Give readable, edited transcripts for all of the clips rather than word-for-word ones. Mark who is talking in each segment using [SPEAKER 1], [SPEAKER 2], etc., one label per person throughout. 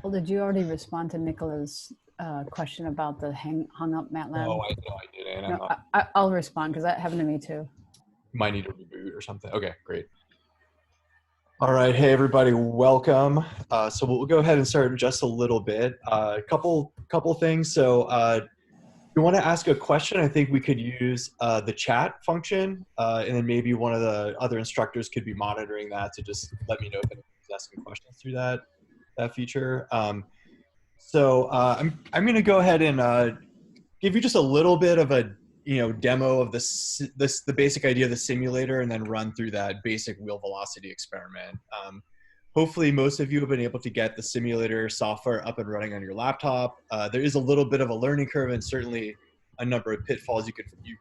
[SPEAKER 1] Well, did you already respond to Nicola's question about the hung up MATLAB?
[SPEAKER 2] No, I didn't. I'm
[SPEAKER 1] No,
[SPEAKER 2] not.
[SPEAKER 1] I'll respond because that happened to me too.
[SPEAKER 2] Might need a reboot or something. Okay, great. All right, hey everybody, welcome. So we'll go ahead and start in just a little bit. A couple things. So if you want to ask a question, I think we could use the chat function, and then maybe one of the other instructors could be monitoring that to just let me know if anyone's asking questions through that feature. I'm going to go ahead and give you just a little bit of a demo of the basic idea of the simulator, and then run through that basic wheel velocity experiment. Hopefully most of you have been able to get the simulator software up and running on your laptop. There is a little bit of a learning curve and certainly a number of pitfalls you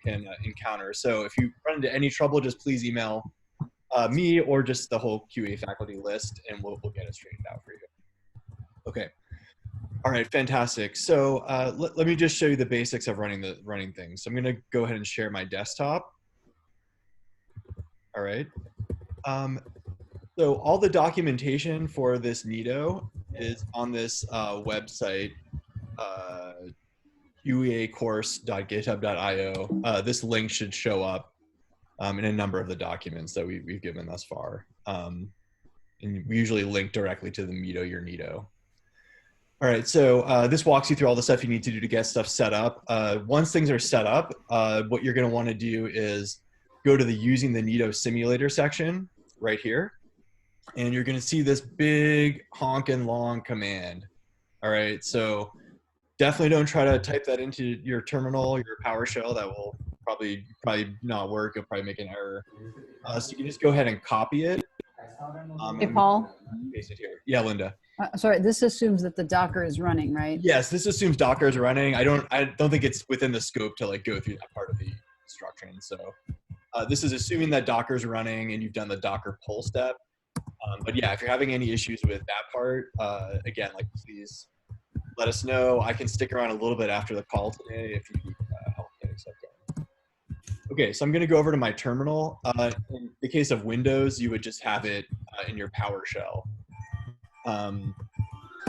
[SPEAKER 2] can encounter. So if you run into any trouble, just please email me or just the whole QA faculty list, and we'll get it straightened out for you. Okay. All right, fantastic. So let me just show you the basics of running things. So I'm going to go ahead and share my desktop. All right. So all the documentation for this Nito is on this website, qacourse.github.io. This link should show up in a number of the documents that we've given thus far. And we usually link directly to the Mito your Nito. All right, so this walks you through all the stuff you need to do to get stuff set up. Once things are set up, what you're going to want to do is go to the using the Nito simulator section right here, and you're going to see this big honkin' long command. All right, so definitely don't try to type that into your terminal, your PowerShell. That will probably not work. You'll probably make an error. So you can just go ahead and copy it.
[SPEAKER 1] Hey, Paul.
[SPEAKER 2] Paste it here. Yeah, Linda.
[SPEAKER 1] Sorry, this assumes that the Docker is running, right?
[SPEAKER 2] Yes, this assumes Docker is running. I don't think it's within the scope to like go through that part of the instruction. So this is assuming that Docker is running and you've done the Docker pull step. But yeah, if you're having any issues with that part, again, like please let us know. I can stick around a little bit after the call today if you need help getting stuff going. Okay, so I'm going to go over to my terminal. In the case of Windows, you would just have it in your PowerShell.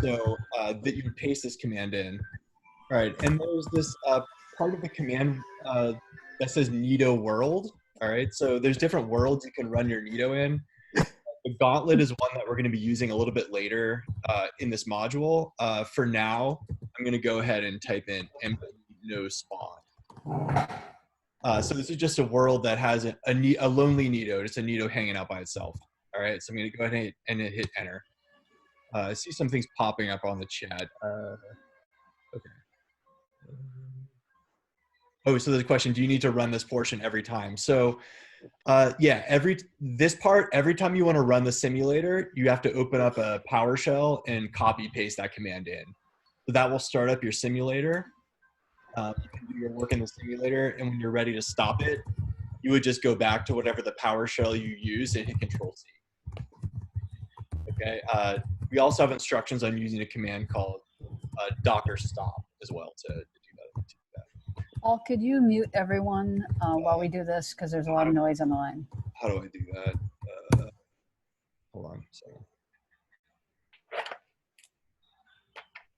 [SPEAKER 2] So that you would paste this command in. All right, and there's this part of the command that says Nito world. All right, so there's different worlds you can run your Nito in. The Gauntlet is one that we're going to be using a little bit later in this module. For now, I'm going to go ahead and type in no spawn. So this is just a world that has a lonely Nito, just a Nito hanging out by itself. All right, so I'm going to go ahead and hit enter. I see some things popping up on the chat. Okay. Oh, so there's a question, do you need to run this portion every time? So yeah, every time you want to run the simulator, you have to open up a PowerShell and copy paste that command in. So that will start up your simulator. You can do your work in the simulator, and when you're ready to stop it, you would just go back to whatever the PowerShell you use and hit Control-C. Okay. We also have instructions on using a command called Docker stop as well to do that.
[SPEAKER 1] Paul, could you mute everyone while we do this? Because there's a lot of noise on the line.
[SPEAKER 2] How do I do that? Hold on a second.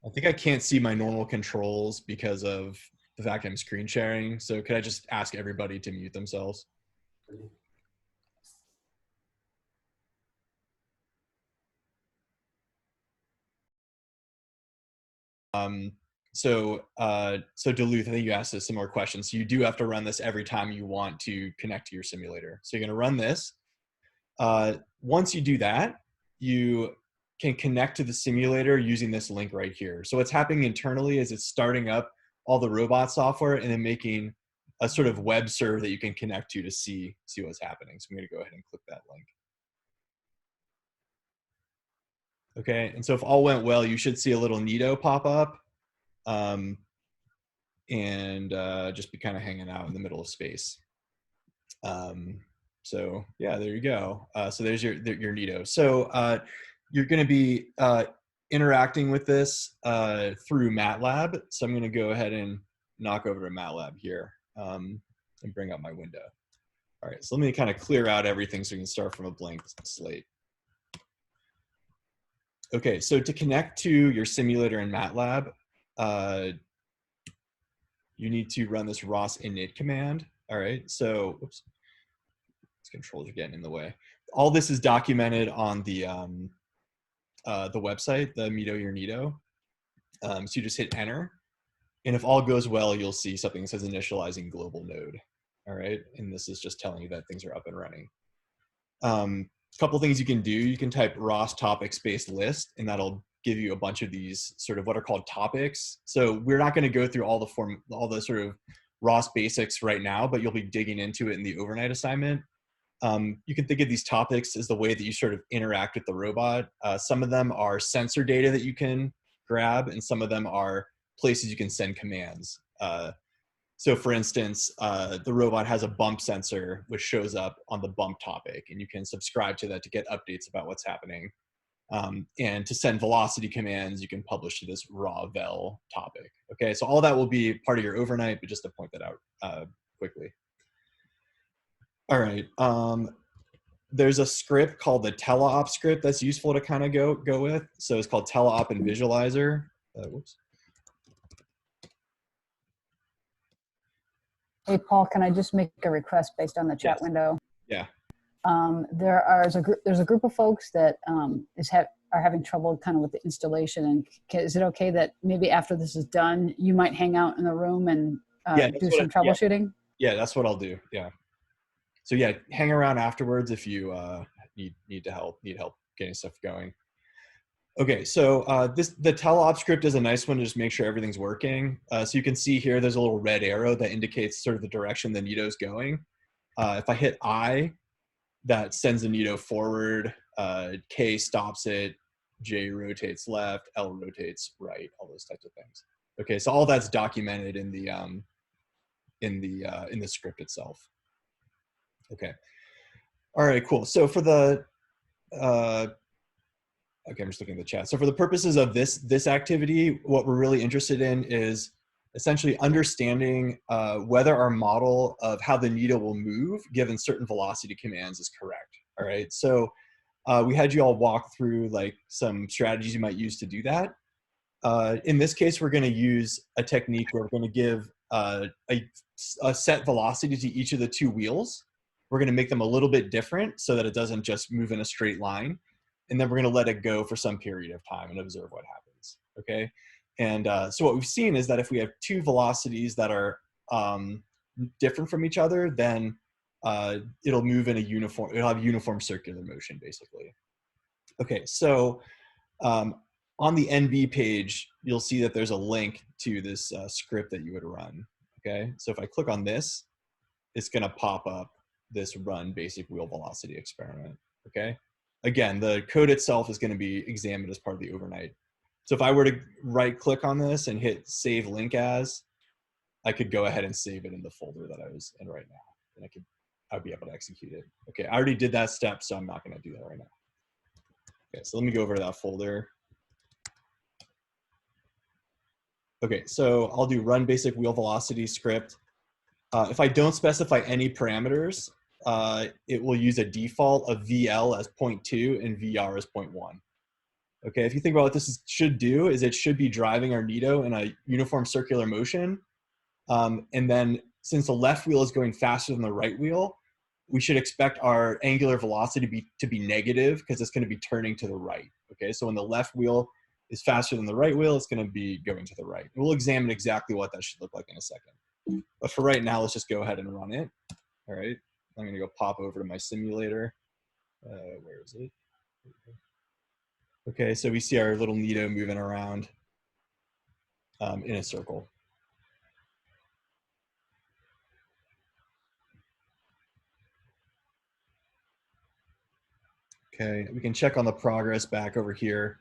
[SPEAKER 2] I think I can't see my normal controls because of the fact I'm screen sharing. So could I just ask everybody to mute themselves? So Duluth, I think you asked a similar question. So you do have to run this every time you want to connect to your simulator. So you're going to run this. Once you do that, you can connect to the simulator using this link right here. So what's happening internally is it's starting up all the robot software and then making a sort of web server that you can connect to see what's happening. So I'm going to go ahead and click that link. Okay, and so if all went well, you should see a little Nito pop up. And just be kind of hanging out in the middle of space. So yeah, there you go. So there's your Nito. So you're going to be interacting with this through MATLAB. So I'm going to go ahead and knock over to MATLAB here and bring up my window. All right, so let me kind of clear out everything so we can start from a blank slate. Okay, so to connect to your simulator in MATLAB, you need to run this ROS init command. All right, so whoops, these controls are getting in the way. All this is documented on the website, the Mito Your Nito. So you just hit enter, and if all goes well, you'll see something that says initializing global node. All right, and this is just telling you that things are up and running. A couple things you can do. You can type ROS topic space list, and that'll give you a bunch of these sort of what are called topics. So we're not going to go through all the sort of ROS basics right now, but you'll be digging into it in the overnight assignment. You can think of these topics as the way that you sort of interact with the robot. Some of them are sensor data that you can grab, and some of them are places you can send commands. So for instance, the robot has a bump sensor, which shows up on the bump topic, and you can subscribe to that to get updates about what's happening. And to send velocity commands, you can publish to this raw vel topic. Okay, so all that will be part of your overnight, but just to point that out quickly. All right, there's a script called the teleop script that's useful to kind of go with. So it's called teleop and visualizer. Whoops.
[SPEAKER 1] Hey, Paul, can I just make a request based on the chat window?
[SPEAKER 2] Yeah.
[SPEAKER 1] There's a group of folks that are having trouble kind of with the installation. And is it okay that maybe after this is done, you might hang out in the room and do some troubleshooting?
[SPEAKER 2] Yeah, that's what I'll do. Yeah. So yeah, hang around afterwards if you need help getting stuff going. Okay, so the teleop script is a nice one to just make sure everything's working. So you can see here, there's a little red arrow that indicates sort of the direction the Nito's going. If I hit I, that sends the Nito forward. K stops it. J rotates left. L rotates right. All those types of things. Okay, so all that's documented in the script itself. Okay. All right, cool. So for the okay, I'm just looking at the chat. So for the purposes of this activity, what we're really interested in is essentially understanding whether our model of how the Nito will move given certain velocity commands is correct. All right, so we had you all walk through like some strategies you might use to do that. In this case, we're going to use a technique where we're going to give a set velocity to each of the two wheels. We're going to make them a little bit different so that it doesn't just move in a straight line. And then we're going to let it go for some period of time and observe what happens. Okay. And so what we've seen is that if we have two velocities that are different from each other, then it'll move in it'll have uniform circular motion basically. Okay. So on the NB page, you'll see that there's a link to this script that you would run. Okay. So if I click on this, it's going to pop up this run basic wheel velocity experiment. Okay. Again, the code itself is going to be examined as part of the overnight. So if I were to right click on this and hit save link as, I could go ahead and save it in the folder that I was in right now. And I'd be able to execute it. Okay, I already did that step, so I'm not going to do that right now. Okay, so let me go over to that folder. Okay, so I'll do run basic wheel velocity script. If I don't specify any parameters, it will use a default of VL as 0.2 and VR as 0.1. Okay, if you think about what this should do, is it should be driving our Nito in a uniform circular motion. And then since the left wheel is going faster than the right wheel, we should expect our angular velocity to be negative because it's going to be turning to the right. Okay, so when the left wheel is faster than the right wheel, it's going to be going to the right. And we'll examine exactly what that should look like in a second. But for right now, let's just go ahead and run it. All right, I'm going to go pop over to my simulator. Where is it? Okay, so we see our little Nito moving around in a circle. Okay, we can check on the progress back over here.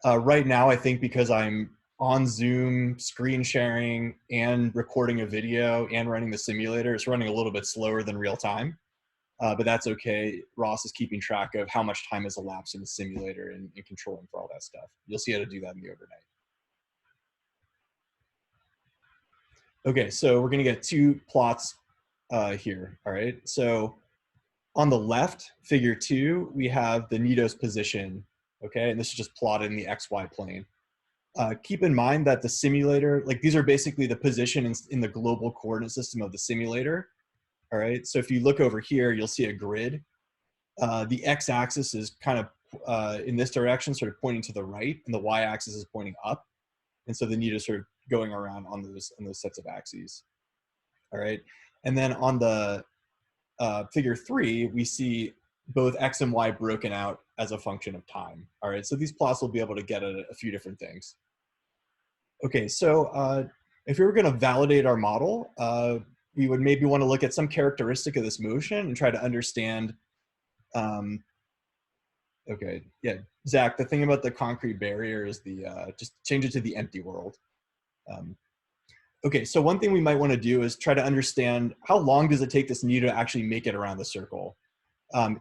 [SPEAKER 2] Right now, I think because I'm on Zoom, screen sharing, and recording a video and running the simulator, it's running a little bit slower than real time. But that's okay. ROS is keeping track of how much time has elapsed in the simulator and controlling for all that stuff. You'll see how to do that in the overnight. Okay, so we're gonna get two plots here, all right? So on the left, figure 2, we have the Nito's position, Okay, and this is just plotted in the XY plane. Keep in mind that the simulator, like these are basically the position in the global coordinate system of the simulator. All right, so if you look over here, you'll see a grid. The x-axis is kind of in this direction, sort of pointing to the right, and the y-axis is pointing up. And so the Nito is sort of going around on those sets of axes. All right, and then on the figure 3, we see both x and y broken out as a function of time. All right, so these plots will be able to get at a few different things. Okay, so if we were going to validate our model, we would maybe want to look at some characteristic of this motion and try to understand. Okay, yeah, Zach, the thing about the concrete barrier is the just change it to the empty world. Okay, so one thing we might want to do is try to understand how long does it take this Nito to actually make it around the circle.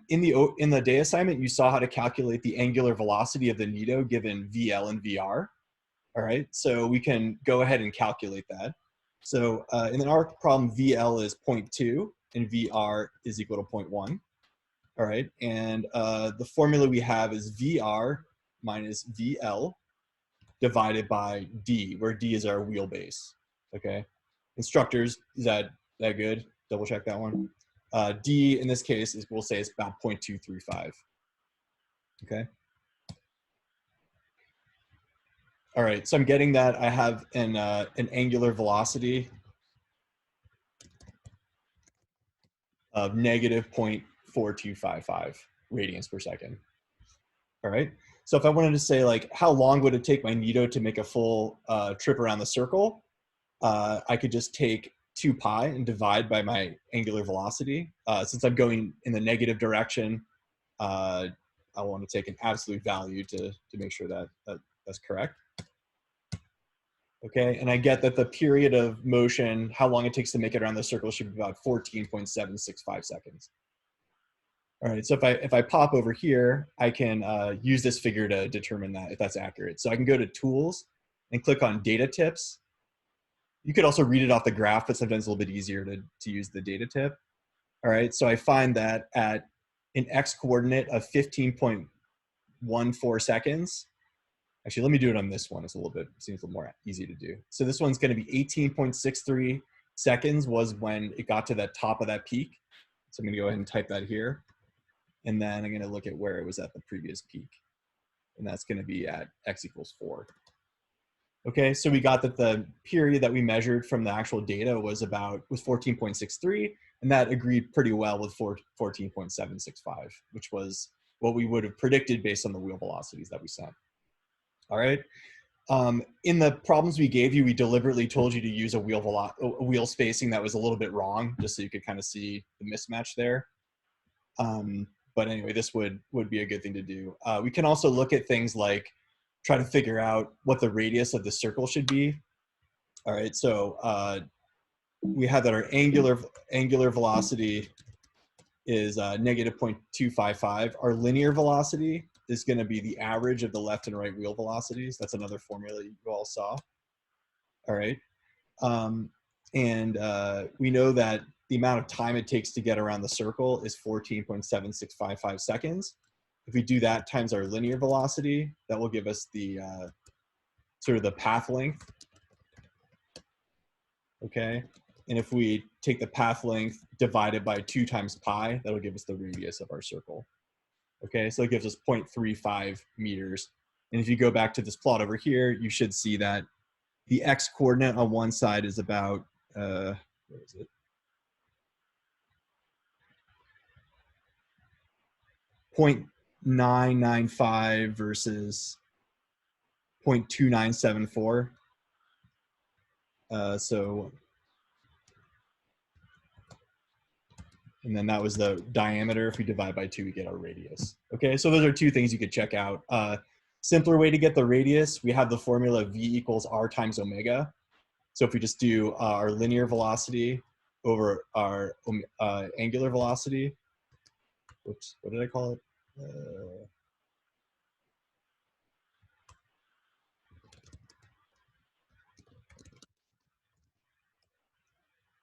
[SPEAKER 2] In the day assignment, you saw how to calculate the angular velocity of the Nito given VL and VR. All right, so we can go ahead and calculate that. So in our problem, VL is 0.2 and VR is equal to 0.1. All right, and the formula we have is VR minus VL divided by D, where D is our wheelbase. Okay, instructors, is that good? Double check that one. D in this case is, we'll say it's about 0.235. Okay. All right, so I'm getting that I have an angular velocity of negative 0.4255 radians per second. All right, so if I wanted to say like how long would it take my Nito to make a full trip around the circle, I could just take 2 pi and divide by my angular velocity. Since I'm going in the negative direction, I want to take an absolute value to make sure that that's correct. Okay, and I get that the period of motion, how long it takes to make it around the circle, should be about 14.765 seconds. All right, so if I pop over here, I can use this figure to determine that, if that's accurate. So I can go to Tools and click on Data Tips. You could also read it off the graph, but sometimes it's a little bit easier to use the data tip. All right, so I find that at an x coordinate of 15.14 seconds, actually, let me do it on this one. It's a little bit, seems a little more easy to do. So this one's going to be 18.63 seconds was when it got to the top of that peak. So I'm going to go ahead and type that here. And then I'm going to look at where it was at the previous peak. And that's going to be at x equals 4. Okay, so we got that the period that we measured from the actual data was 14.63, and that agreed pretty well with 14.765, which was what we would have predicted based on the wheel velocities that we sent. All right. In the problems we gave you, we deliberately told you to use a wheel spacing that was a little bit wrong, just so you could kind of see the mismatch there. But anyway, this would be a good thing to do. We can also look at things like try to figure out what the radius of the circle should be. All right, so we have that our angular velocity is negative 0.255. Our linear velocity is going to be the average of the left and right wheel velocities. That's another formula you all saw. All right. We know that the amount of time it takes to get around the circle is 14.7655 seconds. If we do that times our linear velocity, that will give us the sort of the path length. Okay. And if we take the path length divided by 2 times pi, that'll give us the radius of our circle. Okay, so it gives us 0.35 meters. And if you go back to this plot over here, you should see that the x coordinate on one side is about, where is it? 0.995 versus 0.2974. And then that was the diameter. If we divide by 2, we get our radius. Okay, so those are 2 things you could check out. Simpler way to get the radius, we have the formula V equals R times omega. So if we just do our linear velocity over our angular velocity, whoops, what did I call it?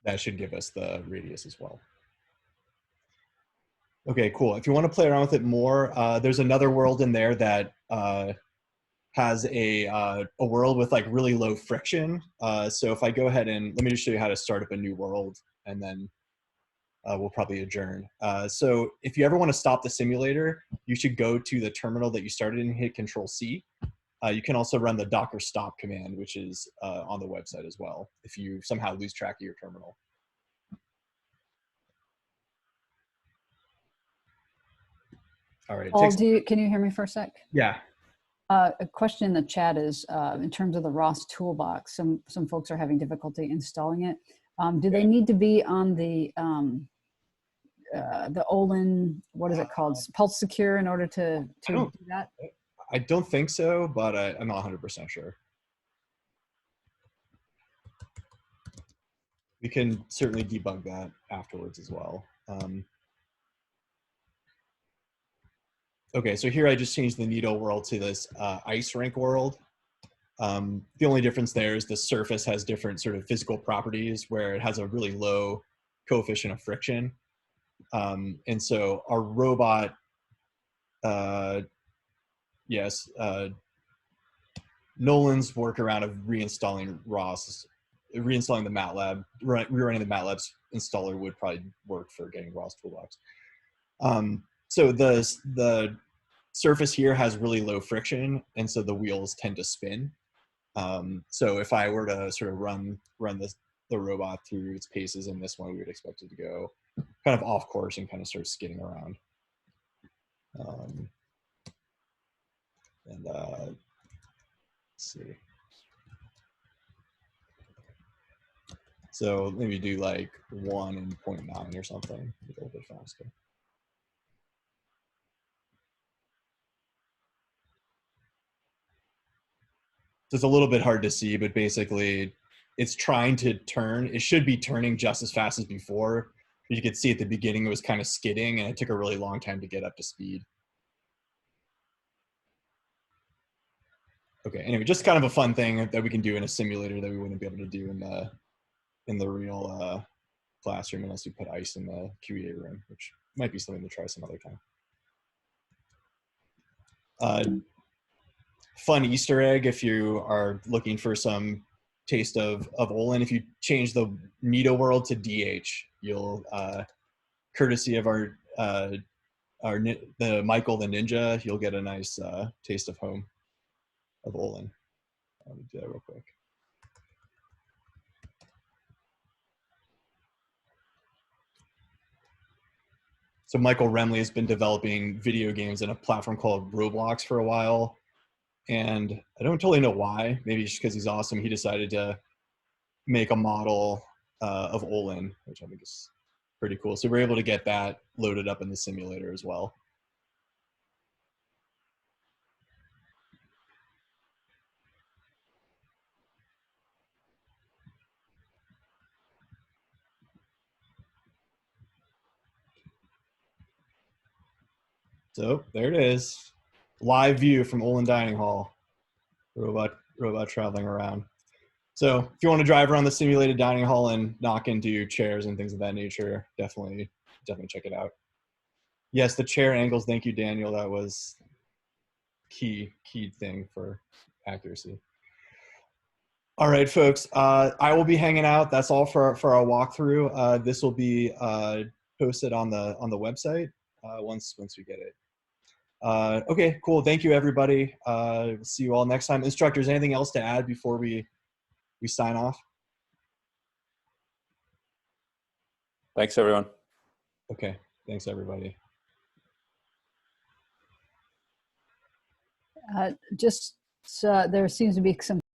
[SPEAKER 2] That should give us the radius as well. Okay, cool. If you want to play around with it more, there's another world in there that has a world with like really low friction. So if I go ahead and let me just show you how to start up a new world, and then we'll probably adjourn. So if you ever want to stop the simulator, you should go to the terminal that you started and hit Control C. You can also run the Docker stop command, which is on the website as well, if you somehow lose track of your terminal. All right.
[SPEAKER 1] Paul, can you hear me for a sec?
[SPEAKER 2] Yeah.
[SPEAKER 1] A question in the chat is, in terms of the ROS toolbox, some folks are having difficulty installing it. Do they need to be on the Olin, what is it called, Pulse Secure, in order to do that?
[SPEAKER 2] I don't think so, but I'm not 100% sure. We can certainly debug that afterwards as well. Okay, so here I just changed the Nito world to this ice rink world. The only difference there is the surface has different sort of physical properties where it has a really low coefficient of friction. And so our robot, yes, Nolan's workaround of reinstalling ROS, reinstalling the MATLAB, rerunning the MATLAB's installer would probably work for getting ROS toolbox. So the surface here has really low friction, and so the wheels tend to spin. So if I were to sort of run the robot through its paces in this one, we would expect it to go kind of off course and kind of start skidding around. Let's see. So maybe do like 1 and 0.9 or something, a little bit faster. So it's a little bit hard to see, but basically it's trying to turn. It should be turning just as fast as before. You could see at the beginning it was kind of skidding, and it took a really long time to get up to speed. Okay, anyway, just kind of a fun thing that we can do in a simulator that we wouldn't be able to do in the real classroom unless you put ice in the QEA room, which might be something to try some other time. Fun Easter egg if you are looking for some taste of Olin. If you change the Nito world to DH, you'll courtesy of the Michael the Ninja, you'll get a nice taste of home of Olin. Let me do that real quick. So Michael Remley has been developing video games in a platform called Roblox for a while. And I don't totally know why. Maybe just because he's awesome, he decided to make a model of Olin, which I think is pretty cool. So we're able to get that loaded up in the simulator as well. So there it is. Live view from Olin Dining Hall. Robot traveling around. So if you want to drive around the simulated dining hall and knock into chairs and things of that nature, definitely check it out. Yes, the chair angles. Thank you, Daniel. That was key thing for accuracy. All right, folks. I will be hanging out. That's all for our walkthrough. This will be posted on the website once we get it. Okay, cool. Thank you, everybody. See you all next time. Instructors, anything else to add before we sign off?
[SPEAKER 3] Thanks, everyone.
[SPEAKER 2] Okay. Thanks, everybody.
[SPEAKER 1] Just there seems to be some